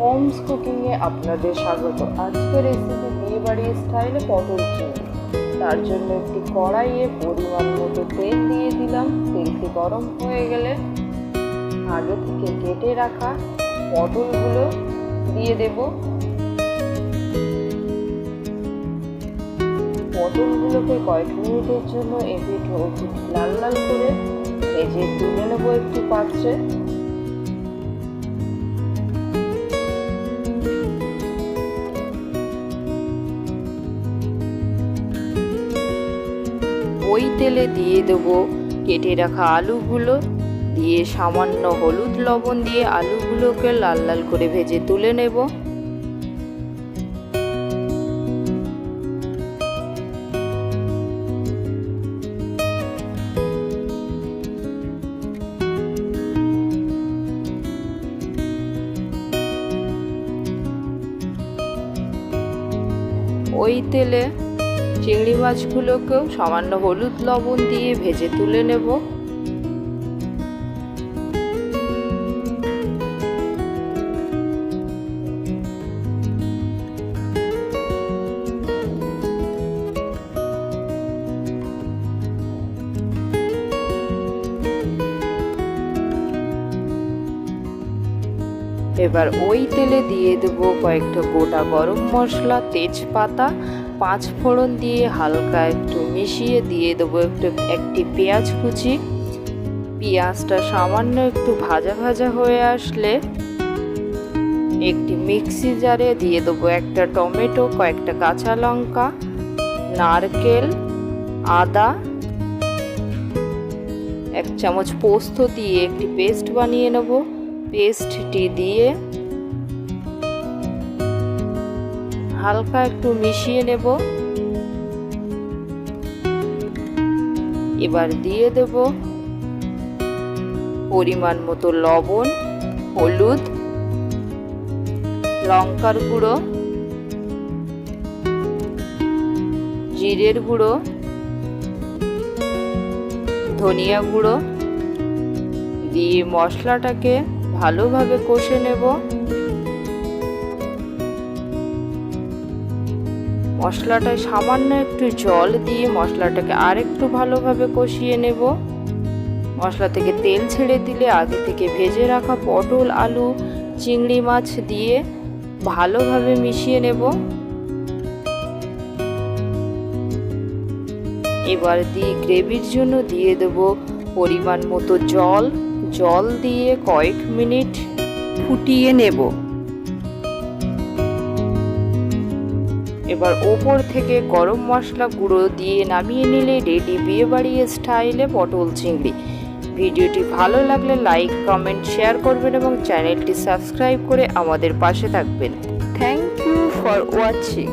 Moms কুকিংয়ে আপনাদের স্বাগত। আজকের রেসিপি বিয়েবাড়ি স্টাইলে পটল চিংড়ি। তার জন্য একটি কড়াইয়ে পরিমাণ মতো তেল দিয়ে দিলাম। তেলটি গরম হয়ে গেলে আগে থেকে কেটে রাখা পটলগুলো দিয়ে দেব। পটলগুলোকে কয়েক মিনিটের জন্য এপিঠ ওপিঠ লাল লাল করে ভেজে তুলে নেব একটি পাত্রে। ওই তেলে দিয়ে দেব কেটে রাখা আলুগুলো, দিয়ে সামান্য হলুদ লবণ দিয়ে আলুগুলোকে লাল লাল করে ভেজে তুলে নেব। ওই তেলে চিংড়ি মাছগুলোকেও সামান্য হলুদ লবণ দিয়ে ভেজে তুলে নেব। এবার ওই তেলে দিয়ে দেব কয়েকটা গোটা গরম মশলা, তেজপাতা, 5 ফোড়ন দিয়ে হালকা একটু মিশিয়ে দিয়ে দেবো একটি পেঁয়াজ কুচি। পেঁয়াজটা সামান্য একটু ভাজা ভাজা হয়ে আসলে একটি মিক্সি জারে দিয়ে দেবো একটা টমেটো, কয়েকটা কাঁচা লঙ্কা, নারকেল, আদা, 1 চামচ পোস্ত দিয়ে একটি পেস্ট বানিয়ে নেব। পেস্টটি দিয়ে হালকা একটু মিশিয়ে নেব। এবার দিয়ে দেব পরিমাণ মতো লবণ, হলুদ, লঙ্কার গুঁড়ো, জিরের গুঁড়ো, ধনিয়া গুঁড়ো দিয়ে মশলাটাকে ভালোভাবে কষে নেব। মশলাটায় সামান্য একটু জল দিয়ে মশলাটাকে আরেকটু ভালোভাবে কষিয়ে নেব। মশলা থেকে তেল ছেড়ে দিলে আগে থেকে ভেজে রাখা পটল, আলু, চিংড়ি মাছ দিয়ে ভালোভাবে মিশিয়ে নেব। এবার গ্রেভির জন্য দিয়ে দেব পরিমাণ মতো জল। জল দিয়ে কয়েক মিনিট ফুটিয়ে নেব। এবার ওপর থেকে গরম মশলা গুঁড়ো দিয়ে নামিয়ে নিলে রেডি বিয়েবাড়ি স্টাইলে পটল চিংড়ি। ভিডিওটি ভালো লাগলে লাইক, কমেন্ট, শেয়ার করবেন এবং চ্যানেলটি সাবস্ক্রাইব করে আমাদের পাশে থাকবেন। Thank you for watching.